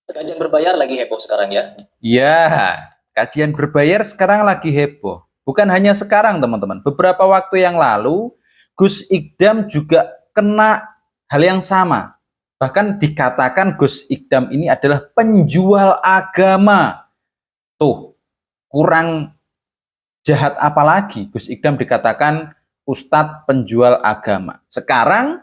Kajian berbayar lagi heboh sekarang ya. Ya, kajian berbayar sekarang lagi heboh. Bukan hanya sekarang, teman-teman. Beberapa waktu yang lalu, Gus Ikdam juga kena hal yang sama. Bahkan dikatakan Gus Ikdam ini adalah penjual agama. Tuh, kurang jahat apa lagi Gus Ikdam dikatakan Ustadz penjual agama. Sekarang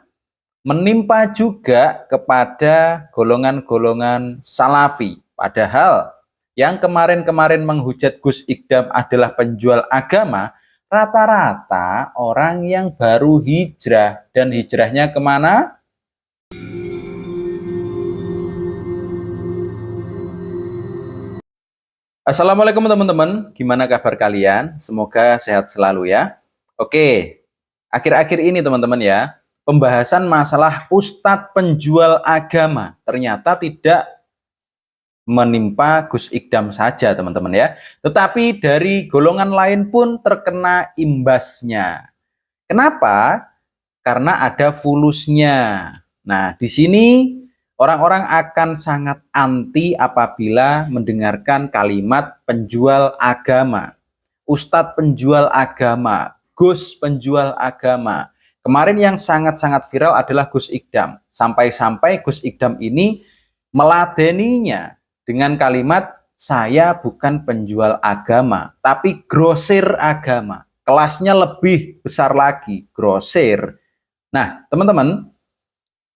menimpa juga kepada golongan-golongan Salafi. Padahal yang kemarin-kemarin menghujat Gus Ikdam adalah penjual agama, rata-rata orang yang baru hijrah. Dan hijrahnya kemana? Assalamualaikum teman-teman, gimana kabar kalian? Semoga sehat selalu ya. Oke, akhir-akhir ini teman-teman ya, pembahasan masalah Ustadz penjual agama ternyata tidak menimpa Gus Ikdam saja teman-teman ya, tetapi dari golongan lain pun terkena imbasnya. Kenapa? Karena ada fulusnya. Nah, di sini orang-orang akan sangat anti apabila mendengarkan kalimat penjual agama, Ustadz penjual agama, Gus penjual agama. Kemarin yang sangat-sangat viral adalah Gus Ikdam. Sampai-sampai Gus Ikdam ini meladeninya dengan kalimat, saya bukan penjual agama, tapi grosir agama. Kelasnya lebih besar lagi, grosir. Nah, teman-teman,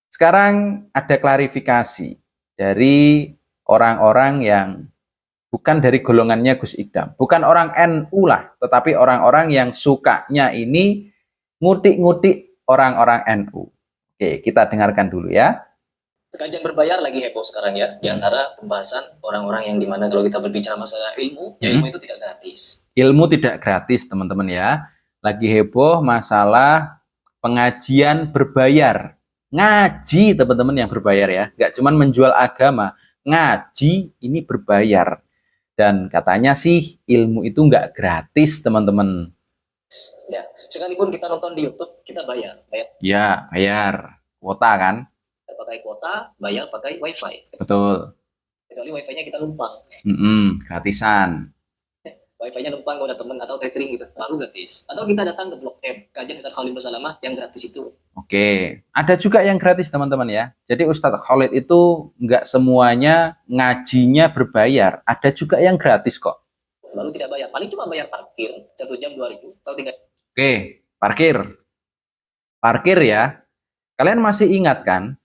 sekarang ada klarifikasi dari orang-orang yang bukan dari golongannya Gus Ikdam. Bukan orang NU lah, tetapi orang-orang yang sukanya ini ngutik-ngutik orang-orang NU. Oke, kita dengarkan dulu ya. Kajian berbayar lagi heboh sekarang ya. Di antara pembahasan orang-orang yang dimana kalau kita berbicara masalah ilmu, ya ilmu itu tidak gratis. Ilmu tidak gratis, teman-teman ya. Lagi heboh masalah pengajian berbayar. Ngaji, teman-teman yang berbayar ya. Nggak cuma menjual agama, ngaji ini berbayar. Dan katanya sih ilmu itu nggak gratis, teman-teman. Ya, sekalipun kita nonton di YouTube, kita bayar. Bayar Ya, bayar. Kuota kan? pakai kuota, bayar pakai wifi. Betul. Kecuali wifi-nya kita numpang. Gratisan. Wifi-nya numpang kalau ada temen atau catering gitu, baru gratis. Atau kita datang ke Blok M, kajian Ustaz Khalid Bersalamah yang gratis itu. Oke, ada juga yang gratis teman-teman ya. Jadi Ustadz Khalid itu nggak semuanya ngajinya berbayar. Ada juga yang gratis kok. Lalu tidak bayar, paling cuma bayar parkir 1 jam 2.000 atau 3. Oke, parkir. Parkir ya. Kalian masih ingat kan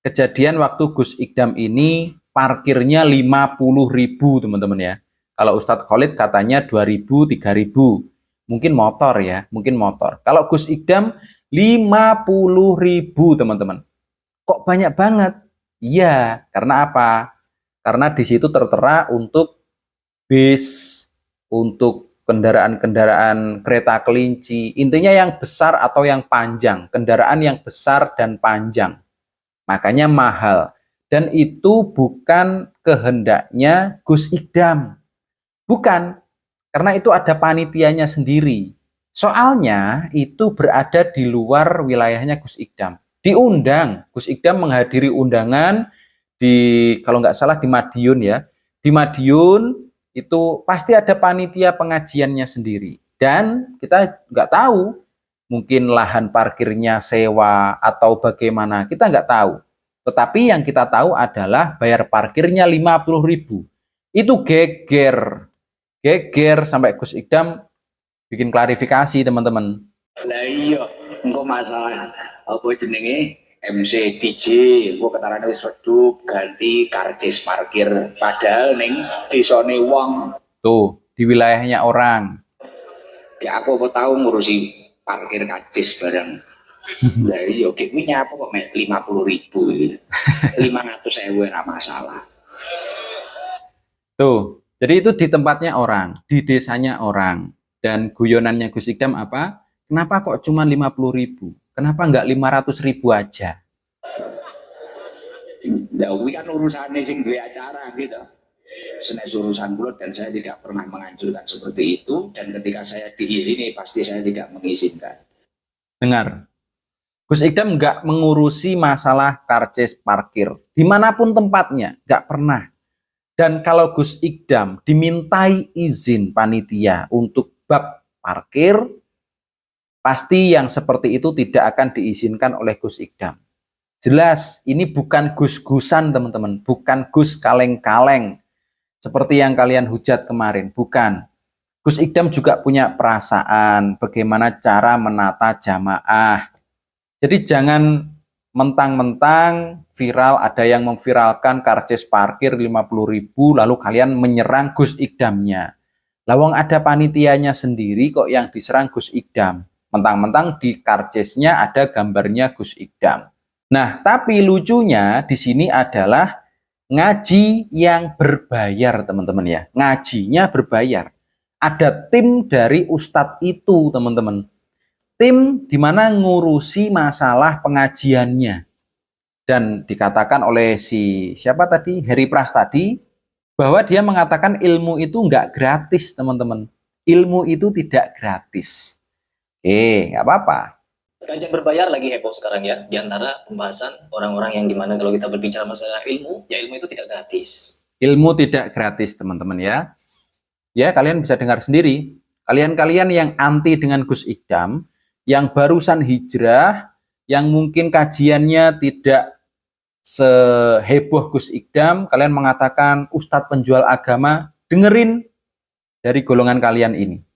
kejadian waktu Gus Ikdam ini parkirnya 50.000 teman-teman ya. Kalau Ustadz Khalid katanya 2.000, 3.000. Mungkin motor ya, mungkin motor. Kalau Gus Ikdam 50.000 teman-teman. Kok banyak banget? Iya, karena apa? Karena di situ tertera untuk bis, untuk kendaraan-kendaraan kereta kelinci, intinya yang besar atau yang panjang, kendaraan yang besar dan panjang. Makanya mahal. Dan itu bukan kehendaknya Gus Ikdam. Bukan, karena itu ada panitianya sendiri. Soalnya itu berada di luar wilayahnya Gus Ikdam. Diundang, Gus Ikdam menghadiri undangan di, kalau nggak salah di Madiun ya. Di Madiun itu pasti ada panitia pengajiannya sendiri. Dan kita nggak tahu, mungkin lahan parkirnya sewa atau bagaimana, kita nggak tahu. Tetapi yang kita tahu adalah bayar parkirnya 50.000. Itu geger sampai Gus Ikdam bikin klarifikasi teman-teman. Lah iya, engko masalah apa jenenge MC DJ, engko ketarane wis redup ganti karcis parkir padahal ning desane wong. Tuh, di wilayahnya orang. Kayak aku apa tahu ngurusi parkir karcis bareng. Lah iya, kuwi nyapa kok mek 50.000 gitu. 500.000 ora masalah. Tuh, jadi itu di tempatnya orang, di desanya orang. Dan guyonannya Gus Ikdam apa? Kenapa kok cuma 50.000? Kenapa nggak 500.000 aja? Lah kuwi kan urusane sing duwe acara gitu. Senes urusan kula dan saya tidak pernah menganjurkan seperti itu dan ketika saya diizini pasti saya tidak mengizinkan. Dengar, Gus Ikdam nggak mengurusi masalah karcis parkir dimanapun tempatnya, nggak pernah. Dan kalau Gus Ikdam dimintai izin panitia untuk bab parkir, pasti yang seperti itu tidak akan diizinkan oleh Gus Ikdam. Jelas, ini bukan gus-gusan teman-teman, bukan gus kaleng-kaleng seperti yang kalian hujat kemarin, bukan. Gus Ikdam juga punya perasaan bagaimana cara menata jamaah. Jadi jangan mentang-mentang viral, ada yang memviralkan karcis parkir 50.000 lalu kalian menyerang Gus Ikdamnya. Lawang ada panitianya sendiri kok yang diserang Gus Ikdam. Mentang-mentang di karcisnya ada gambarnya Gus Ikdam. Nah, tapi lucunya di sini adalah ngaji yang berbayar, teman-teman ya. Ngajinya berbayar. Ada tim dari ustadz itu, teman-teman. Tim di mana ngurusi masalah pengajiannya. Dan dikatakan oleh siapa tadi? Heri Pras tadi, bahwa dia mengatakan ilmu itu nggak gratis, teman-teman. Ilmu itu tidak gratis. Nggak apa-apa. Kajian berbayar lagi heboh sekarang ya, di antara pembahasan orang-orang yang dimana kalau kita berbicara masalah ilmu, ya ilmu itu tidak gratis. Ilmu tidak gratis, teman-teman ya. Ya, kalian bisa dengar sendiri. Kalian-kalian yang anti dengan Gus Ikdam, yang barusan hijrah, yang mungkin kajiannya tidak seheboh Gus Ikdam, kalian mengatakan Ustadz penjual agama, dengerin dari golongan kalian ini.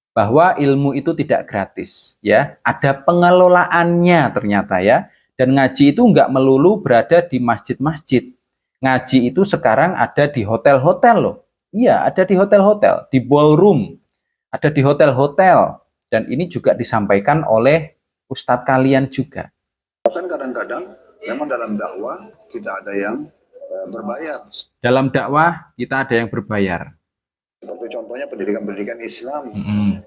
Bahwa ilmu itu tidak gratis, ya. Ada pengelolaannya ternyata ya. Dan ngaji itu nggak melulu berada di masjid-masjid. Ngaji itu sekarang ada di hotel-hotel loh. Iya, ada di hotel-hotel, di ballroom, ada di hotel-hotel. Dan ini juga disampaikan oleh ustadz kalian juga. Bahkan kadang-kadang memang dalam dakwah kita ada yang berbayar. Dalam dakwah kita ada yang berbayar. Seperti contohnya pendidikan-pendidikan Islam,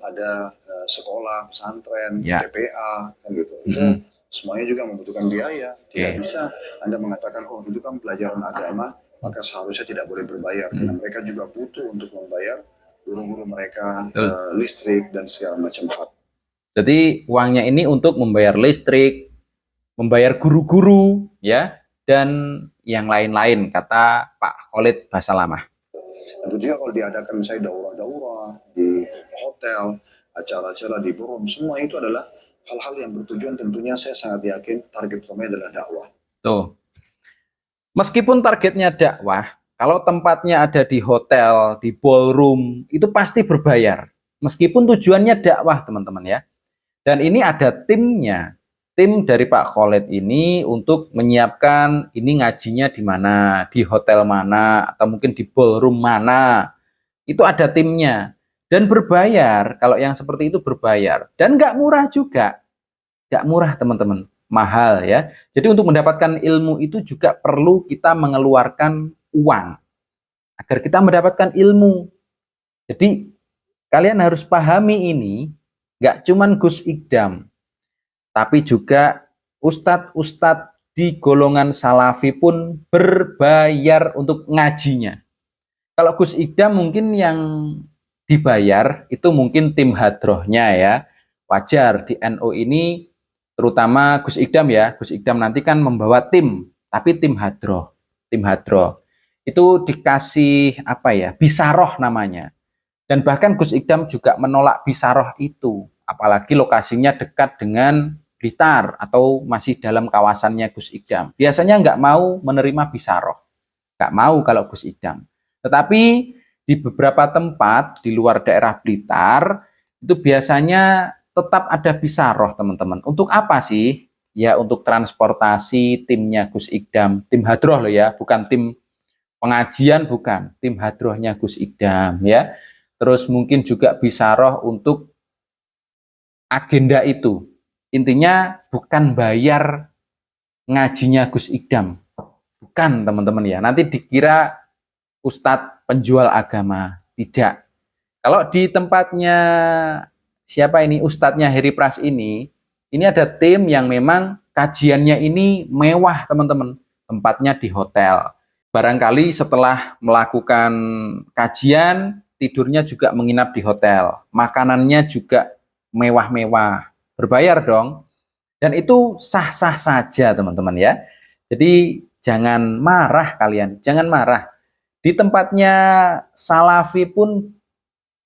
ada sekolah, pesantren, Ya. TPA, kan gitu. Itu semuanya juga membutuhkan biaya. Tidak bisa Anda mengatakan, oh itu kan pelajaran agama, maka seharusnya tidak boleh berbayar. Karena mereka juga butuh untuk membayar guru-guru mereka, listrik, dan segala macam hal. Jadi uangnya ini untuk membayar listrik, membayar guru-guru, ya, dan yang lain-lain, kata Pak Khalid Basalamah. Dan juga kalau diadakan misalnya daurah-daurah di hotel, acara-acara di forum, semua itu adalah hal-hal yang bertujuan, tentunya saya sangat yakin target utamanya adalah dakwah. Tuh. Meskipun targetnya dakwah, kalau tempatnya ada di hotel, di ballroom, itu pasti berbayar. Meskipun tujuannya dakwah, teman-teman ya. Dan ini ada timnya. Tim dari Pak Khalid ini untuk menyiapkan ini ngajinya di mana, di hotel mana, atau mungkin di ballroom mana. Itu ada timnya. Dan berbayar, kalau yang seperti itu berbayar. Dan nggak murah juga. Nggak murah, teman-teman. Mahal ya. Jadi untuk mendapatkan ilmu itu juga perlu kita mengeluarkan uang. Agar kita mendapatkan ilmu. Jadi kalian harus pahami ini, nggak cuman Gus Ikdam, tapi juga ustadz-ustadz di golongan salafi pun berbayar untuk ngajinya. Kalau Gus Ikdam mungkin yang dibayar itu mungkin tim hadrohnya ya. Wajar di NU ini, terutama Gus Ikdam ya. Gus Ikdam nanti kan membawa tim, tapi tim hadroh. Tim hadroh. Itu dikasih apa ya, bisaroh namanya. Dan bahkan Gus Ikdam juga menolak bisaroh itu. Apalagi lokasinya dekat dengan Blitar atau masih dalam kawasannya Gus Ikdam. Biasanya nggak mau menerima bisaroh. Nggak mau kalau Gus Ikdam. Tetapi di beberapa tempat di luar daerah Blitar, itu biasanya tetap ada bisaroh, teman-teman. Untuk apa sih? Ya untuk transportasi timnya Gus Ikdam. Tim hadroh loh ya, bukan tim pengajian, bukan. Tim hadrohnya Gus Ikdam ya. Terus mungkin juga bisaroh untuk agenda itu. Intinya bukan bayar ngajinya Gus Ikdam. Bukan, teman-teman ya. Nanti dikira ustadz penjual agama. Tidak. Kalau di tempatnya siapa ini, ustadznya Heri Pras ini ada tim yang memang kajiannya ini mewah, teman-teman. Tempatnya di hotel. Barangkali setelah melakukan kajian, tidurnya juga menginap di hotel. Makanannya juga mewah-mewah. Berbayar dong. Dan itu sah-sah saja teman-teman ya. Jadi jangan marah kalian, jangan marah. Di tempatnya Salafi pun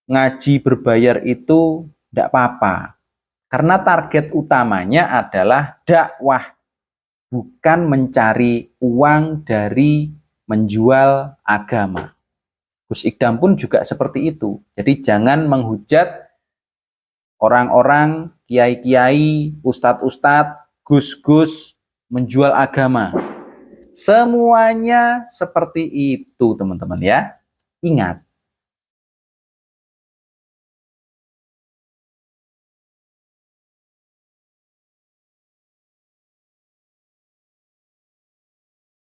ngaji berbayar itu tidak apa-apa. Karena target utamanya adalah dakwah, bukan mencari uang dari menjual agama. Gus Ikdam pun juga seperti itu. Jadi jangan menghujat orang-orang, kiai-kiai, ustadz-ustadz, gus-gus menjual agama. Semuanya seperti itu teman-teman ya. Ingat,